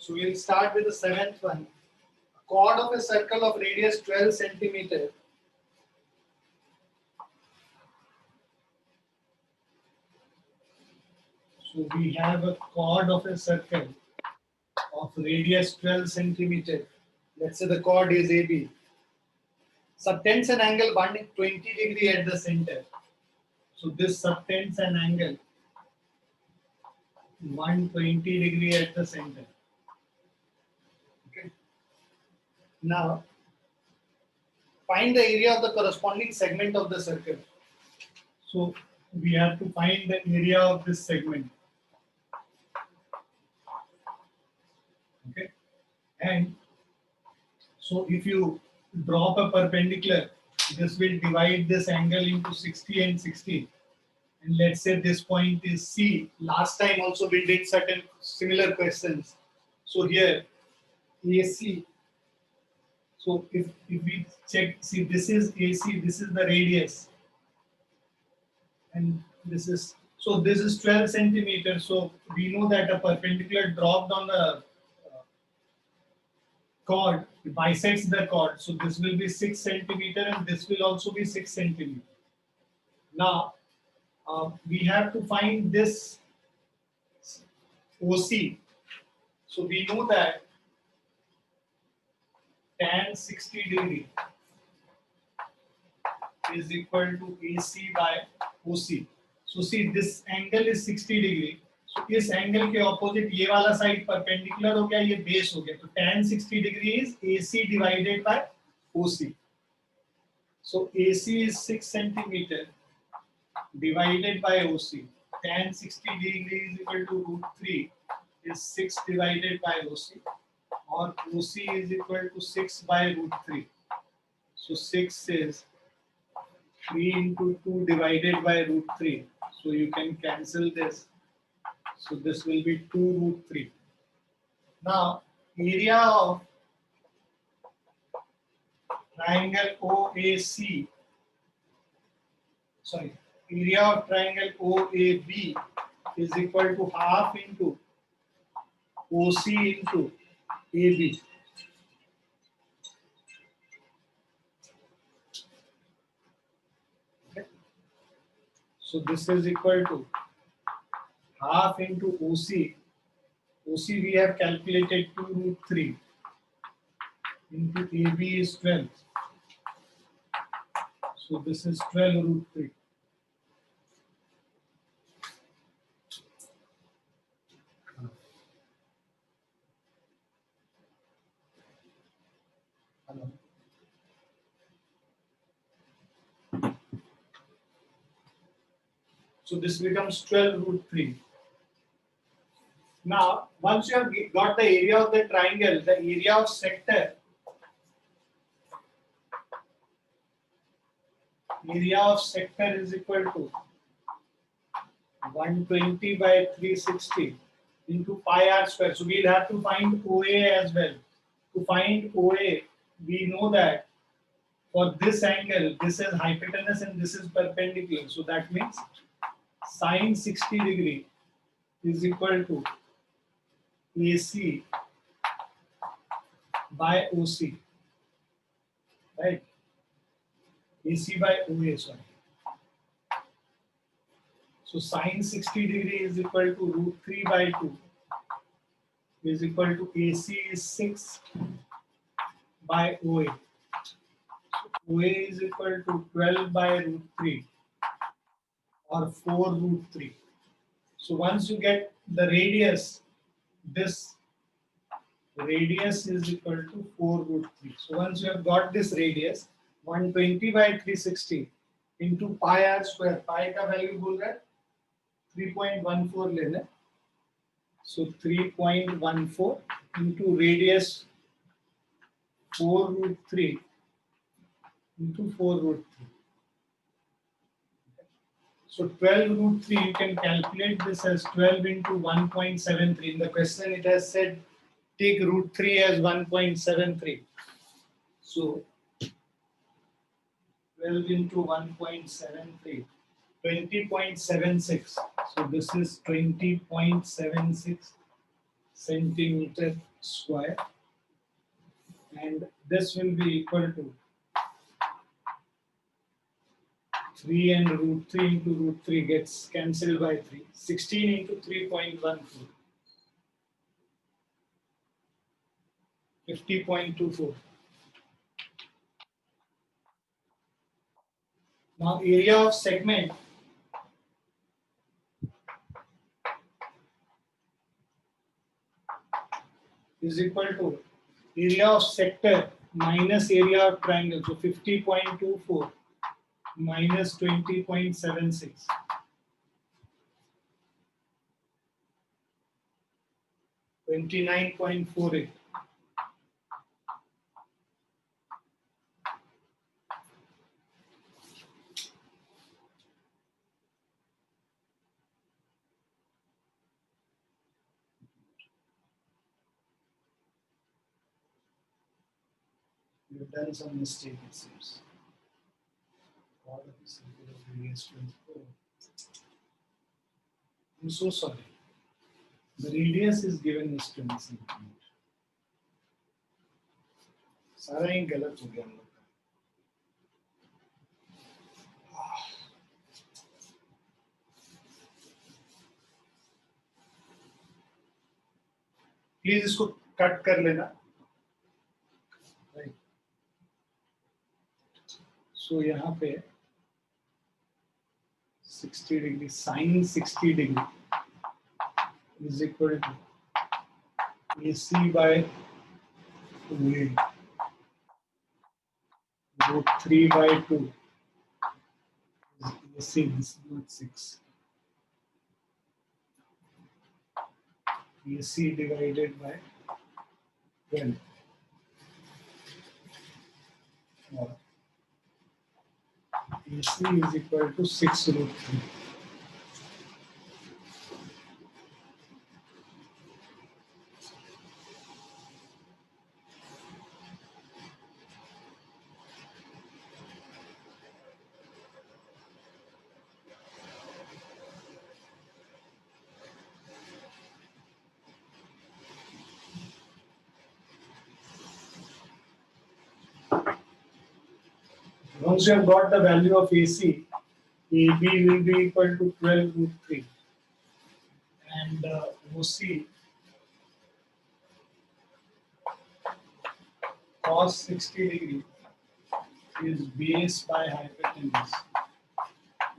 So we'll start with the seventh one. A chord of a circle of radius 12 centimeter. So we have a chord of a circle of radius 12 centimeter. Let's say the chord is AB. Subtends an angle 120 degree at the center. So this subtends an angle 120 degree at the center. Okay. Now find the area of the corresponding segment of the circle. So we have to find the area of this segment. Okay. And so if you drop a perpendicular, this will divide this angle into 60 and 60. And let's say this point is C. Last time also we did certain similar questions. So here AC. So if we check, see this is AC, this is the radius. And this is, so this is 12 centimeters. So we know that a perpendicular dropped on the chord, bisects the chord. So this will be 6 centimeter and this will also be 6 centimeter. Now we have to find this OC. So we know that tan 60 degree is equal to AC by OC. So see this angle is 60 degree. So इस angle के opposite ये वाला side perpendicular हो गया, ये base हो गया. तो tan 60 degree is AC divided by OC. So AC is 6 centimeter divided by OC. Tan 60 degree is equal to root 3 is 6 divided by OC, or OC is equal to 6 by root 3. So 6 is 3 into 2 divided by root 3. So you can cancel this. So this will be 2 root 3. Now area of triangle OAC, sorry, area of triangle OAB is equal to half into OC into AB. Okay. So this is equal to half into OC. OC we have calculated 2 root 3 into AB is 12. So this is 12 root 3. So this becomes 12 root 3. Now, once you have got the area of the triangle, the area of sector, is equal to 120 by 360 into pi r square. So we'll have to find OA as well. To find OA, we know that for this angle, this is hypotenuse and this is perpendicular. So that means sine 60 degree is equal to AC by OC, right? AC by OA, sorry. So sine 60 degree is equal to root 3 by 2 is equal to AC is 6 by OA. So OA is equal to 12 by root 3 or 4 root 3. So once you get the radius, this radius is equal to 4 root 3. So once you have got this radius, 120 by 360 into pi r square, pi का value बोल रहा है 3.14 लेना. So 3.14 into radius 4 root 3 into 4 root 3. So 12 root 3, you can calculate this as 12 into 1.73. In the question it has said take root 3 as 1.73. So 12 into 1.73, 20.76. So this is 20.76 centimeter square, and this will be equal to 3 and root 3 into root 3 gets cancelled by 3. 16 into 3.14. 50.24. Now area of segment is equal to area of sector minus area of triangle. So 50.24 minus 20.76. 29.48. We've done some mistake, it seems. All of this radius 24. I'm so sorry. The radius is given as 20 centimeter. सारा ही गलत हो गया हम लोग का. Please इसको cut कर लेना. राइट. सो यहाँ पे 60 degree sin 60 degree is equal to AC by 2A root 3 by 2 is AC. This is not 6. AC divided by 12. Or AC is equal to 6 root 3. Once you have got the value of AC, AB will be equal to 12 root 3. And OC cos 60 degree is base by hypotenuse.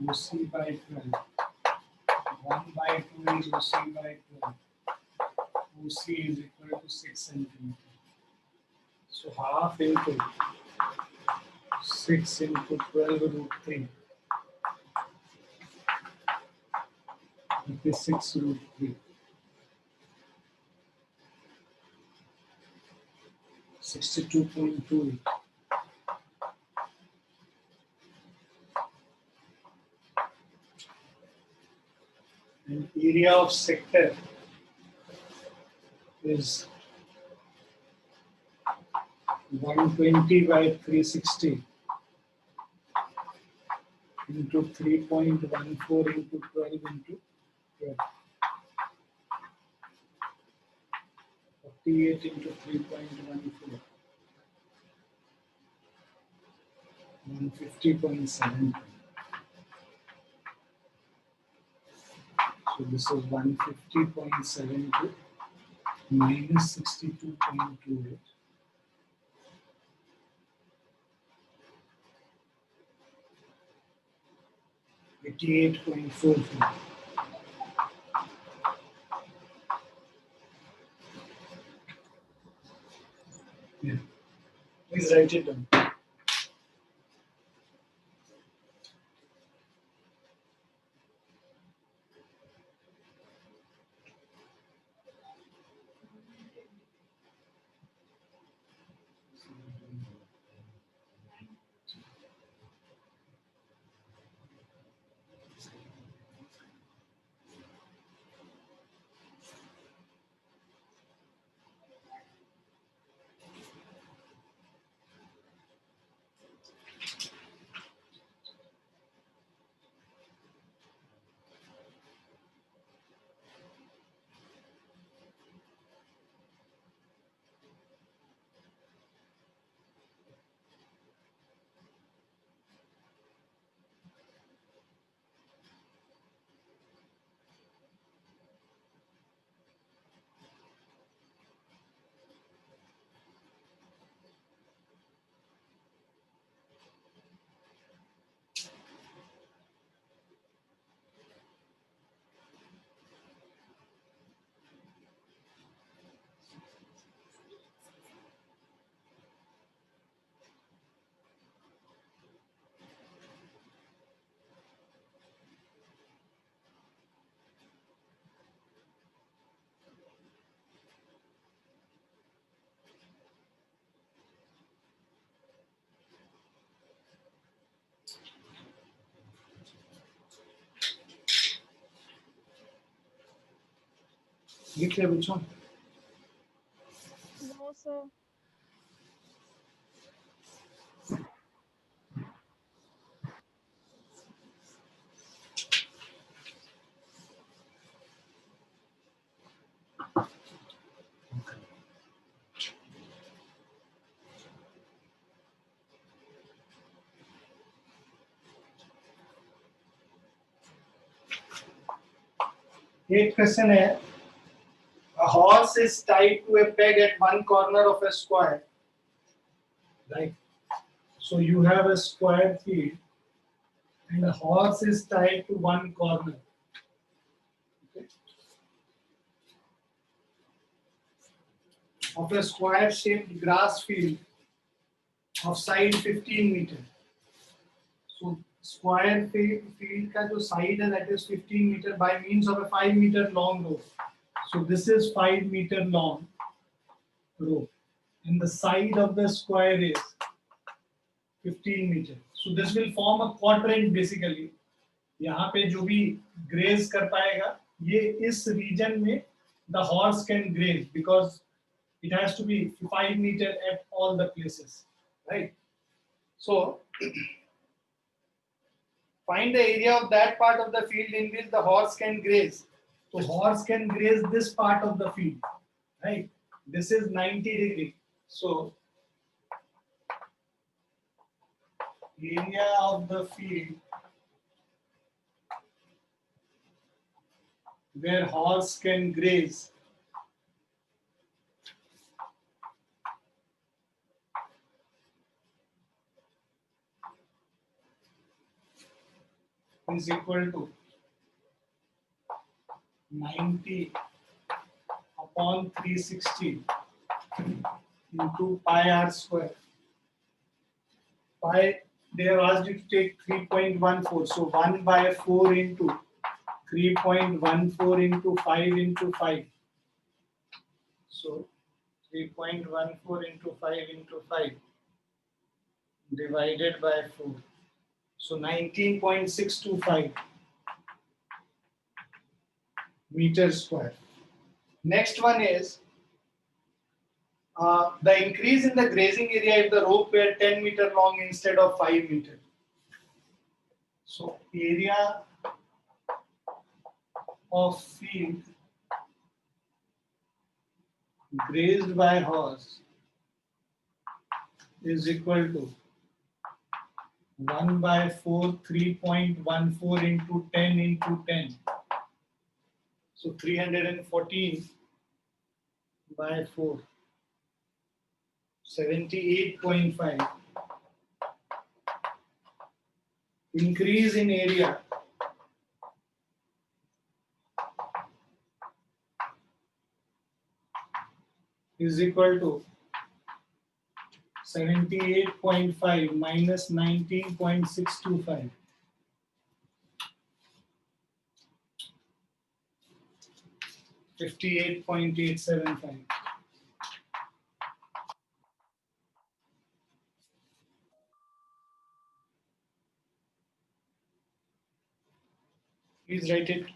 OC by 12. 1 by 2 is OC by 12. OC is equal to 6 centimeter. So half into 6 into 12 root 3. It is 6 root 3. 62.28. And area of sector is 120 by 360 into 3.14 into 12 into 12. 48 into 3.14. 150.7. So this is 150.72 minus 62.28. 88.44. Yeah. Please write it down. लिख लिया बच्चों? No, sir. एक question है, a horse is tied to a peg at one corner of a square, right? So you have a square field and a horse is tied to one corner. Okay. Of a square shaped grass field of side 15 meter. So square field का जो side है that is 15 meter by means of a 5 meter long rope. So this is 5 meter long rope and the side of the square is 15 meter. So this will form a quadrant basically. यहाँ पे जो भी graze कर पाएगा ये इस region में the horse can graze because it has to be 5 meter at all the places, right? So find the area of that part of the field in which the horse can graze. So horse can graze this part of the field, right? This is 90 degree. So area of the field where horse can graze is equal to 90 upon 360 into pi r square. Pi, they have asked you to take 3.14. So 1 by 4 into 3.14 into 5 into 5. So 3.14 into 5 into 5 divided by 4. So 19.625 meters square. Next one is the increase in the grazing area if the rope were 10 meter long instead of 5 meter. So area of field grazed by horse is equal to 1 by 4, 3.14 into 10 into 10. So 314 by 4, 78.5. Increase in area is equal to 78.5 minus 19.625. 58.875. Please write it.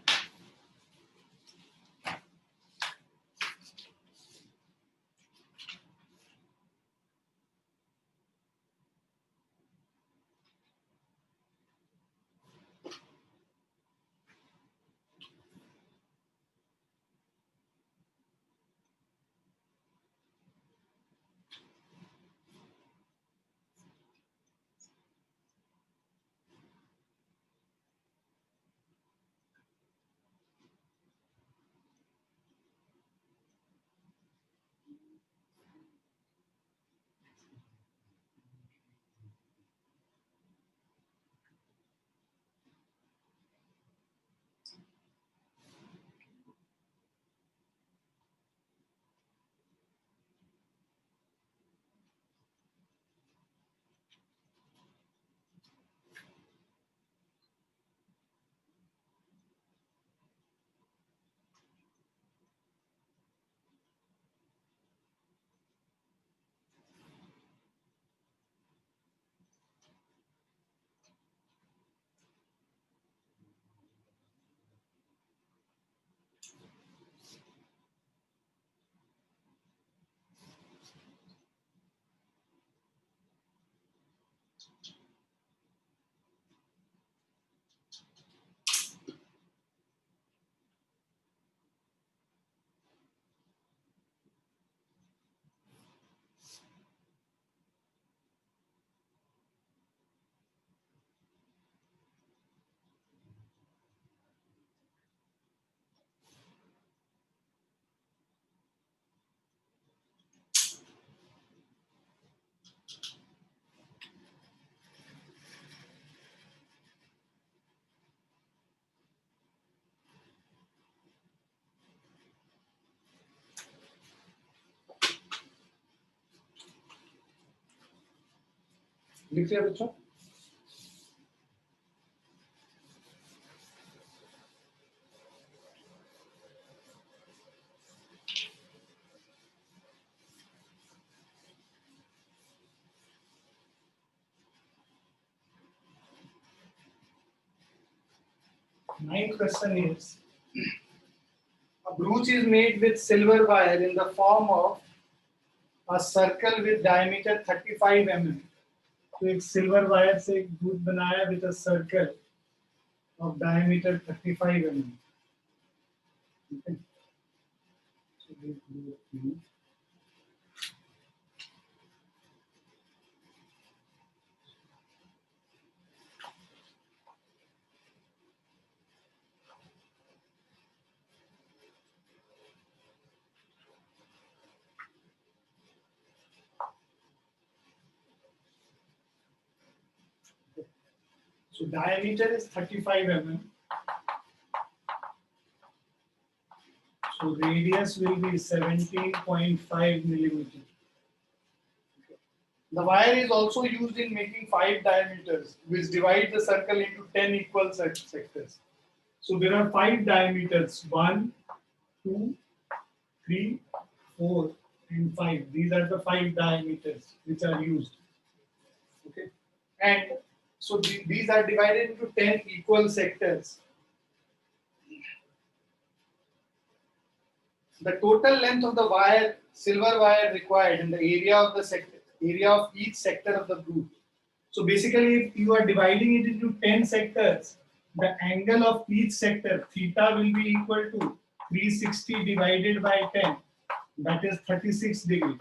लिख लिया बच्चों? Ninth question is, a brooch is made with silver wire in the form of a circle with diameter 35 mm. तो एक silver wire से एक ब्रूच बनाया with a circle of diameter 35 mm. Okay. So this blue. So diameter is 35 mm. So radius will be 17.5 millimeter. The wire is also used in making 5 diameters, which divide the circle into 10 equal sectors. So there are 5 diameters: 1, 2, 3, 4, and 5. These are the 5 diameters which are used. Okay, and so these are divided into 10 equal sectors. The total length of the wire, silver wire required in the area of the area of each sector of the brooch. So basically, if you are dividing it into 10 sectors, the angle of each sector, theta, will be equal to 360 divided by 10. That is 36 degrees.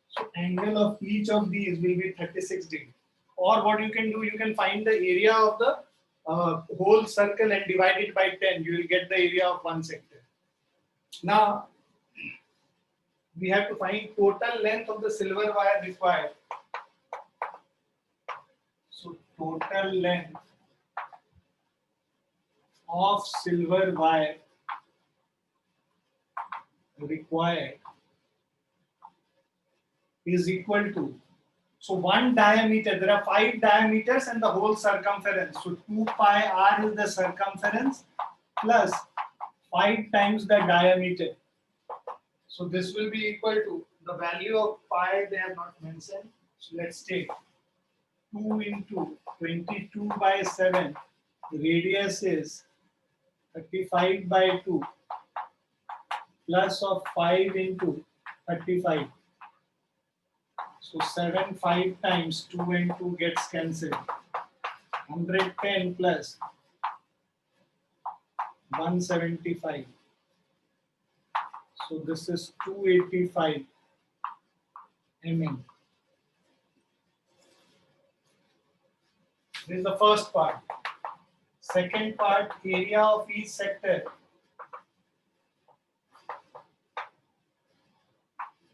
So angle of each of these will be 36 degrees. Or what you can do, you can find the area of the whole circle and divide it by 10. You will get the area of one sector. Now, we have to find total length of the silver wire required. So total length of silver wire required is equal to, so one diameter, there are 5 diameters and the whole circumference. So 2 pi r is the circumference plus 5 times the diameter. So this will be equal to, the value of pi they have not mentioned. So let's take 2 into 22 by 7. Radius is 35 by 2 plus of 5 into 35. So 7 5 times 2 and 2 gets cancelled. 110 plus 175. So this is 285 mm. This is the first part. Second part, area of each sector.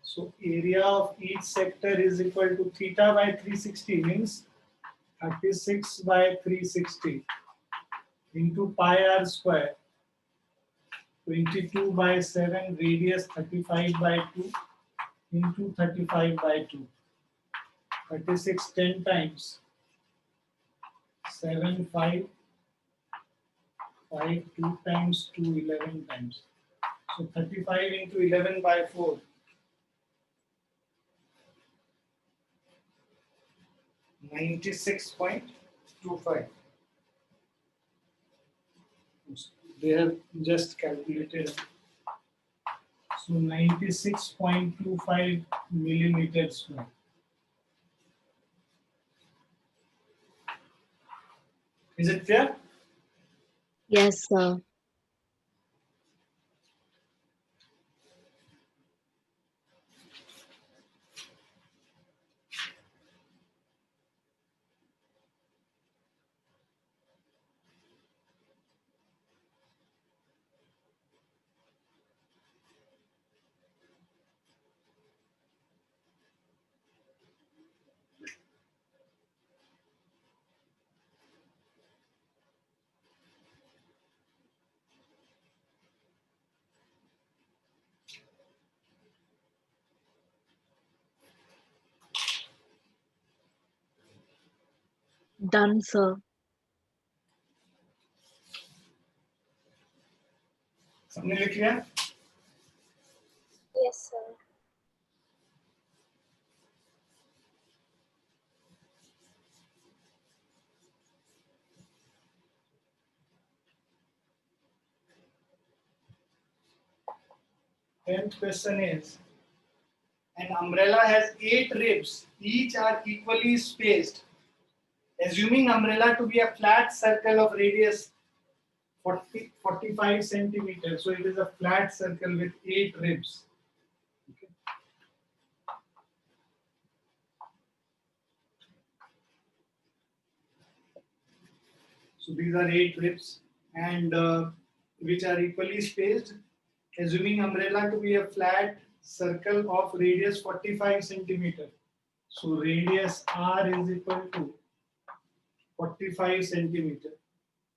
So area of each sector is equal to theta by 360, means 36 by 360 into pi r square. 22 by 7, radius 35 by 2 into 35 by 2. 36 10 times. 7 5 5 2 times 2 11 times. So 35 into 11 by 4. 96.25. They have just calculated. So 96.25 millimeters square. Is it clear? Yes, sir. Done, sir. सबने लिख लिया? Yes, sir. Tenth question is, an umbrella has 8 ribs, each are equally spaced. Assuming umbrella to be a flat circle of radius 45 centimeters, so it is a flat circle with 8 ribs. Okay. So these are 8 ribs, and which are equally spaced. Assuming umbrella to be a flat circle of radius 45 centimeter. So radius r is equal to 45 centimeter.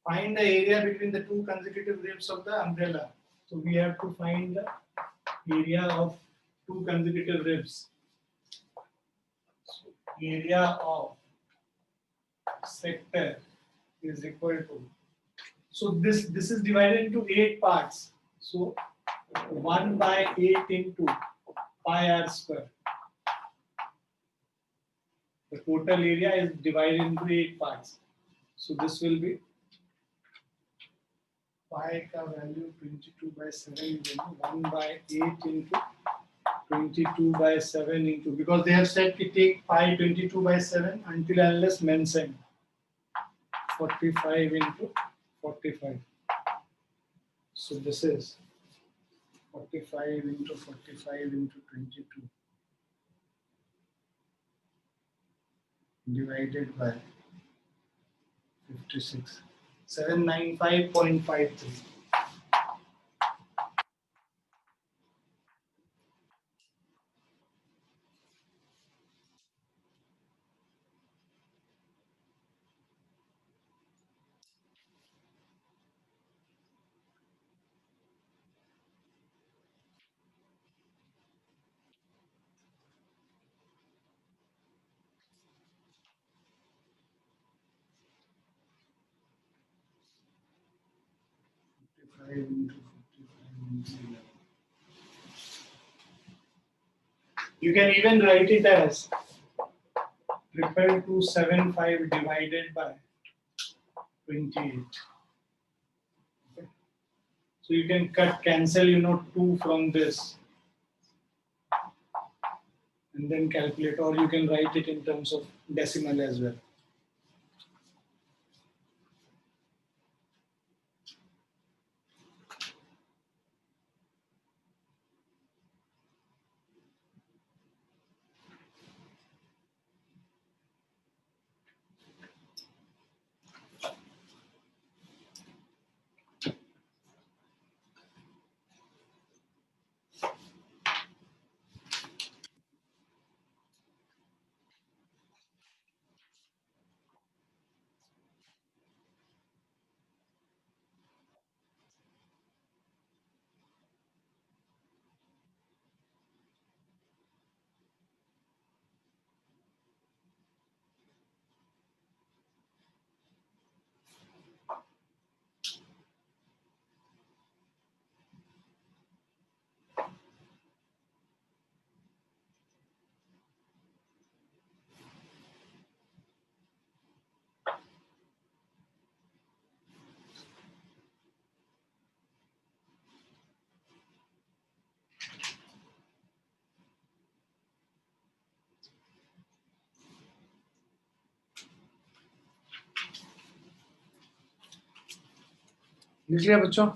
Find the area between the two consecutive ribs of the umbrella. So we have to find the area of two consecutive ribs. So area of sector is equal to. So this is divided into 8 parts. So 1 by 8 into pi r square. The total area is divided into 8 parts. So this will be pi ka value 22 by 7 1 by 8 into 22 by 7 into, because they have said to take pi 22 by 7 until unless mentioned 45 into 45. So this is 45 into 45 into 22 divided by 56. 795.53. You can even write it as 22275 divided by 28. Okay. So you can cancel 2 from this and then calculate, or you can write it in terms of decimal as well. लिख लिया बच्चों?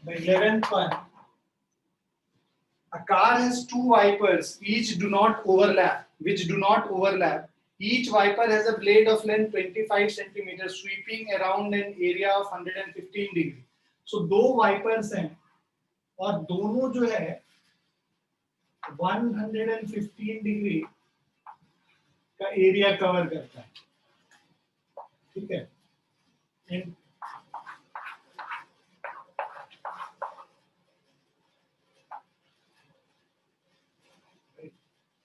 The 11th one. A car has 2 wipers, which do not overlap. Each wiper has a blade of length 25 centimeters, sweeping around an area of 115 degree. So 2 wipers हैं और दोनों जो है 115 degree का area cover करता है, ठीक है। And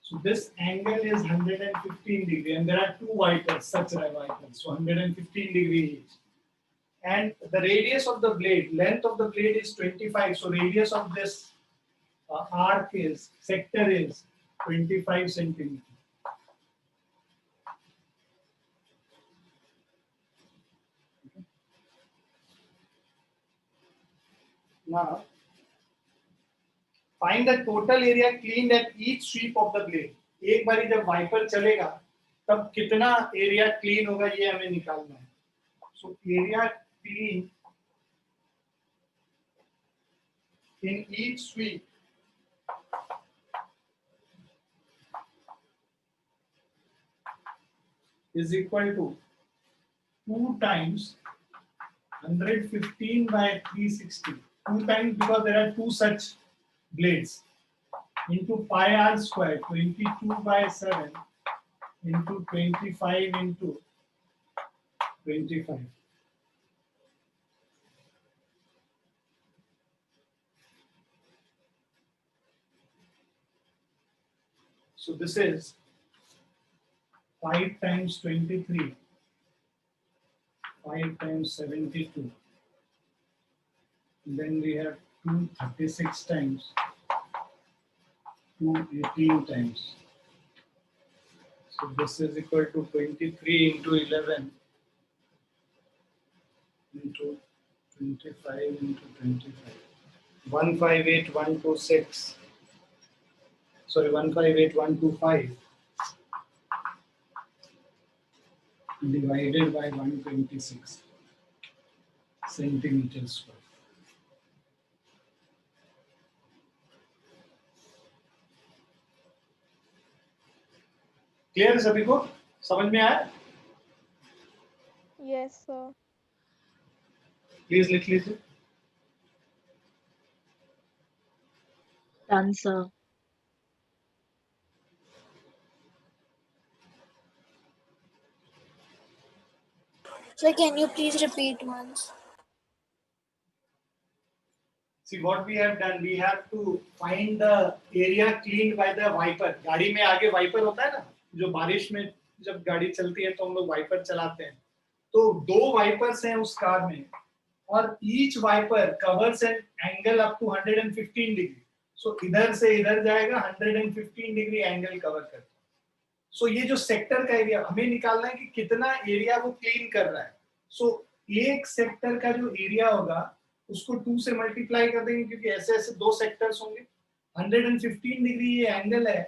so this angle is 115 degree, and there are two wipers, such wipers, so 115 degree each. And the radius of the blade, length of the blade is 25. So radius of this arc is, sector is 25 centimeter. Now, find the total area cleaned at each sweep of the blade. एक बारी जब wiper चलेगा तब कितना area clean होगा ये हमें निकालना है. So area clean in each sweep is equal to 2 times 115 by 360. 2 times because there are two such blades into pi r square, 22 by 7 into 25 into 25. So this is 5 times 23, 5 times 72. And then we have 236 times, 218 times. So this is equal to 23 into 11 into 25 into 25. 158126. Sorry, 158125 divided by 126 centimeters square. Clear सभी को? समझ में आया? Yes, sir. Please लिख लीजिए. Done, sir. Sir, can you please repeat once? See what we have done. We have to find the area cleaned by the wiper. गाड़ी में आगे वाइपर होता है ना, जो बारिश में जब गाड़ी चलती है तो हम लोग वाइपर चलाते हैं. तो दो वाइपर्स हैं उस कार में, और each wiper covers an angle up to 115 डिग्री. सो इधर से इधर जाएगा, 115 डिग्री एंगल कवर करता है. सो ये जो सेक्टर का एरिया हमें निकालना है कि कितना एरिया वो क्लीन कर रहा है. सो एक सेक्टर का जो एरिया होगा उसको 2 से मल्टीप्लाई कर देंगे, क्योंकि ऐसे ऐसे दो सेक्टर्स होंगे. 115 डिग्री ये एंगल है,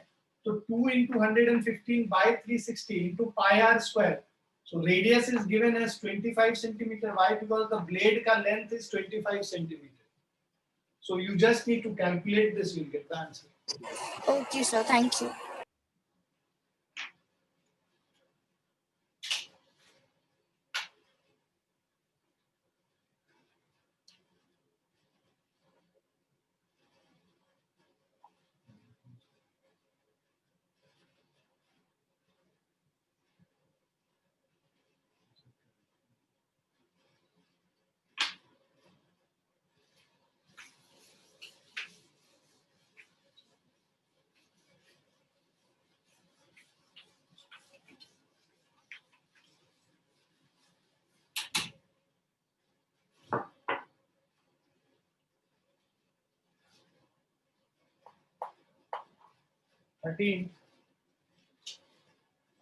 तो 2 into 115 by 360 into pi r square. So radius is given as 25 centimeter. Why? Because the blade का length is 25 centimeter. So you just need to calculate this, you'll get the answer. Okay, sir. Thank you.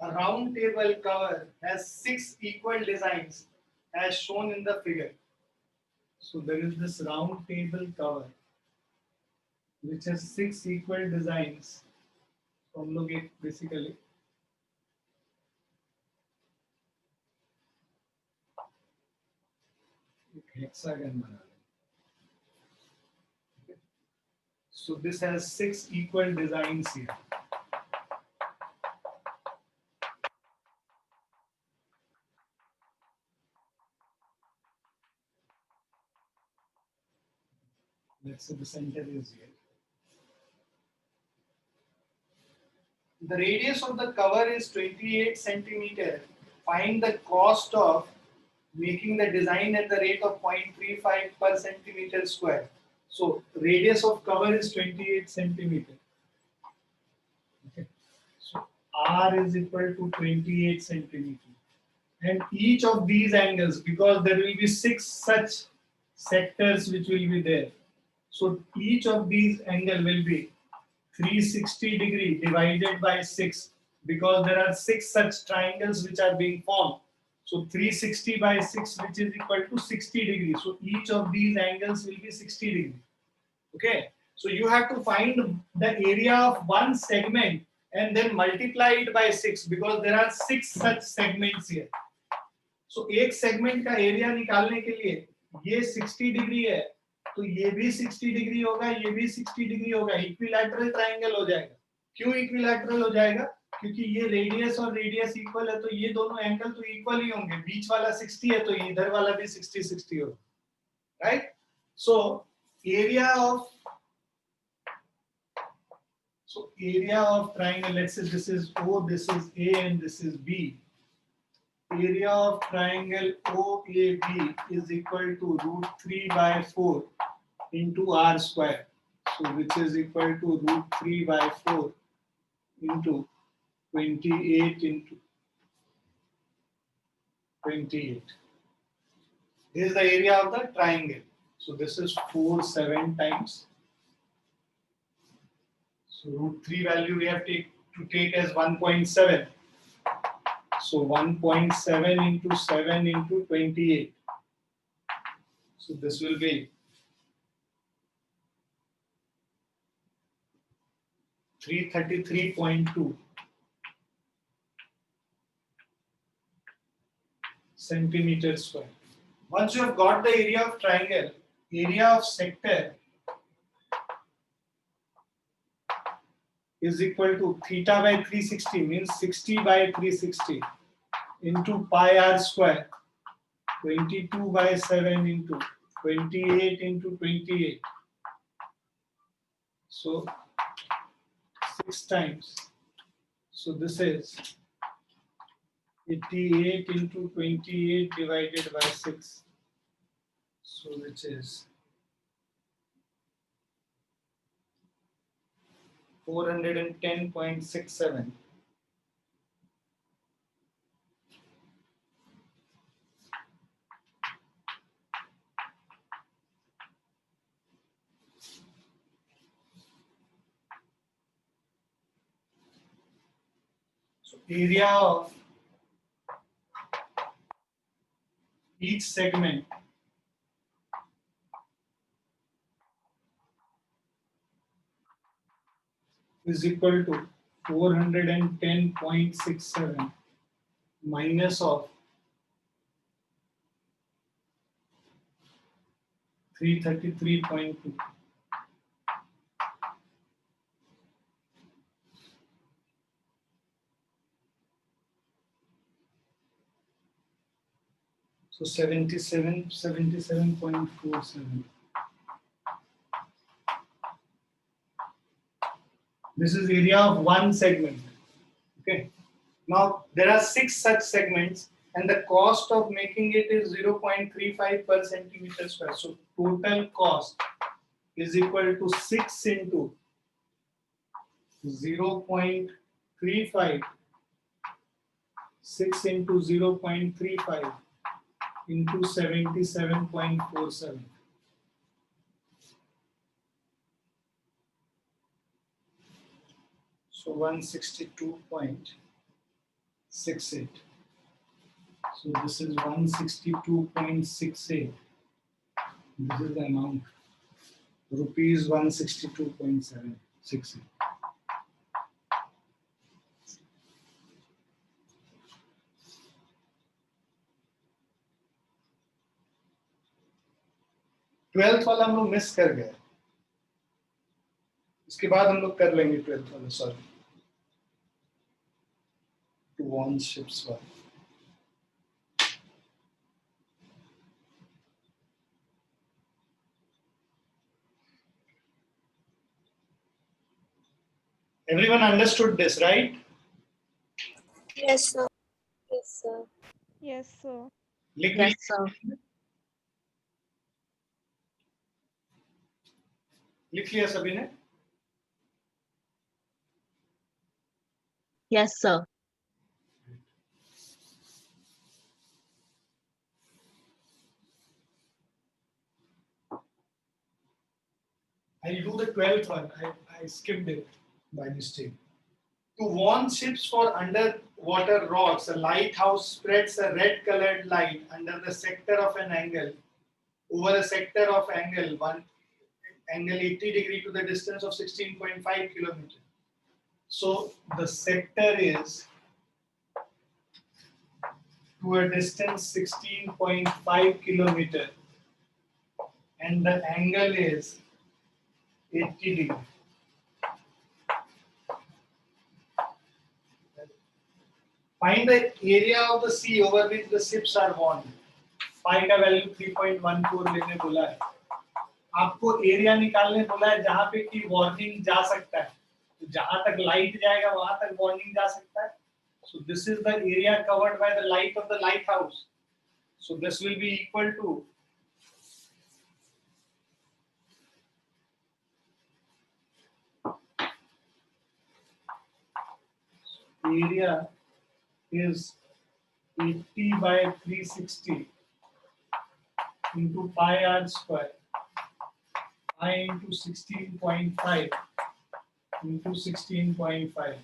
A round table cover has 6 equal designs as shown in the figure. So there is this round table cover which has 6 equal designs. So हम लोग एक basically एक hexagon बना रहे हैं. So this has 6 equal designs here. Let's say the center is here. The radius of the cover is 28 centimeter. Find the cost of making the design at the rate of 0.35 per centimeter square. So radius of cover is 28 centimeter. Okay. So R is equal to 28 centimeter. And each of these angles, because there will be 6 such sectors which will be there. So each of these angle will be 360 degree divided by 6, because there are 6 such triangles which are being formed. So 360 by 6, which is equal to 60 degrees. So each of these angles will be 60 degrees. Okay. So you have to find the area of one segment and then multiply it by 6, because there are 6 such segments here. So एक segment का area निकालने के लिए ये 60 degree है, तो ये भी 60 डिग्री होगा, ये भी 60 डिग्री होगा, इक्विलैटरल ट्रायंगल हो जाएगा. क्यों इक्विलैटरल हो जाएगा? क्योंकि ये रेडियस और रेडियस इक्वल है, तो ये दोनों एंगल तो इक्वल ही होंगे. बीच वाला 60 है, तो इधर वाला भी 60 होगा, right? So area of triangle, let's say this is O, this is A, and this is B. Area of triangle OAB is equal to root 3 by 4 into R square. So which is equal to root 3 by 4 into 28 into 28. This is the area of the triangle. So this is 4 times. So root 3 value we have to take as 1.7. So 1.7 into 7 into 28. So this will be 333.2 centimeters square. Once you have got the area of triangle, area of sector is equal to theta by 360, means 60 by 360 into pi r square, 22 by 7 into 28 into 28. So 6 times. So this is 88 into 28 divided by 6. So which is 410.67. So area of each segment is equal to 410.67 minus of 333.2. So 77.47. This is area of one segment. Okay. Now there are 6 such segments, and the cost of making it is 0.35 per centimeter square. So total cost is equal to 6 into 0.35, 6 into 0.35 into 77.47. So 162.68. So this is 162.68. This is the amount. Rupees 162.768. Twelfth वाला हम लोग miss कर गए, इसके बाद हम लोग कर लेंगे 12th वाला. सॉरी, टू वॉन शिप्स वाला. Everyone understood this, right? Yes, sir. Yes, sir. Yes, sir. लिख Yes, भी sir. लिख लिया सभी ने? Yes, sir. I'll do the 12th one. I skipped it by mistake. To warn ships for underwater rocks, a lighthouse spreads a red-colored light under the sector of an angle over a sector of angle 80 degree to the distance of 16.5 kilometers. So the sector is to a distance 16.5 kilometer and the angle is 80 degree. Find the area of the sea over which the ships are warned. Phi का value 3.14 लेने बोला है. आपको area निकालने बोला है जहां पे की वार्निंग जा सकता है. तो जहां तक लाइट जाएगा वहां तक वार्निंग जा सकता है. So this is the area covered by the light of the lighthouse. So this will be equal to area is 80 by 360 into pi r square. I into 16.5 into 16.5.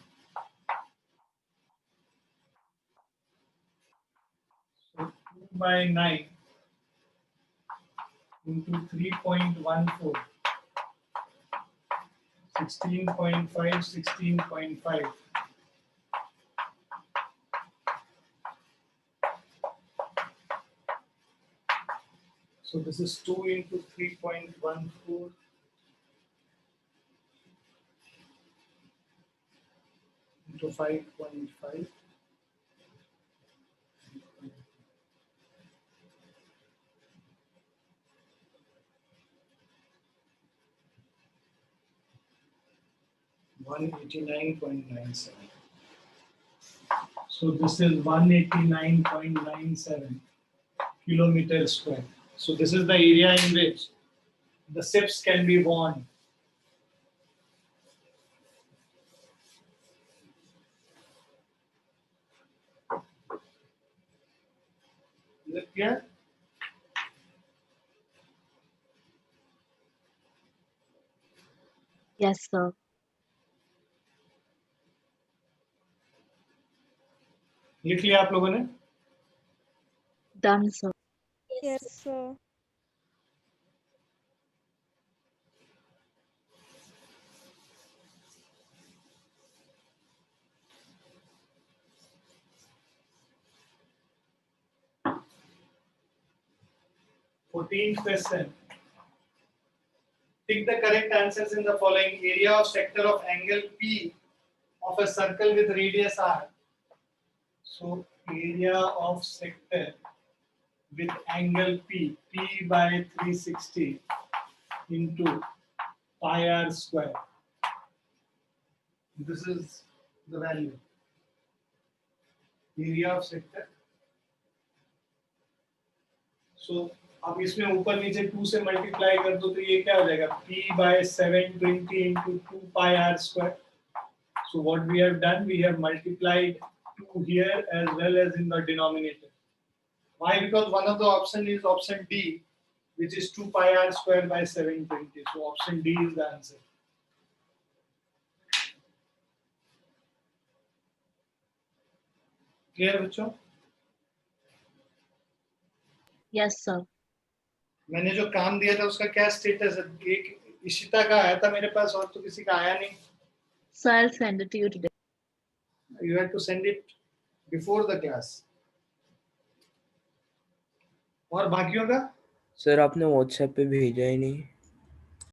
So 2 by 9 into 3.14. 16.5, 16.5. So this is 2 into 3.14. Into 5.5. $189.97. So this is 189.97 kilometers square. So this is the area in which the ships can be warned. Is it clear? Yes, sir. लिख लिया आप लोगों ने? Done, sir. Yes, sir. Fourteenth question. Pick the correct answers in the following. Area of sector of angle P of a circle with radius R. So area of sector with angle P, P by 360 into pi r square. This is the value. Area of sector. So अब इसमें ऊपर नीचे 2 से multiply कर दो तो ये क्या हो जाएगा? P by 720 into 2 pi r square. So what we have done, we have multiplied 2 here as well as in the denominator. Why? Because one of the option is option D, which is 2 pi r square by 720. So option D is the answer. Clear बच्चों? Yes, sir. मैंने जो काम दिया था उसका क्या status है? एक इशिता का आया था मेरे पास और तो किसी का आया नहीं. So I'll send it to you today. You had to send it before the class. और बाकियों का? सर आपने व्हाट्सएप पे भेजा ही नहीं.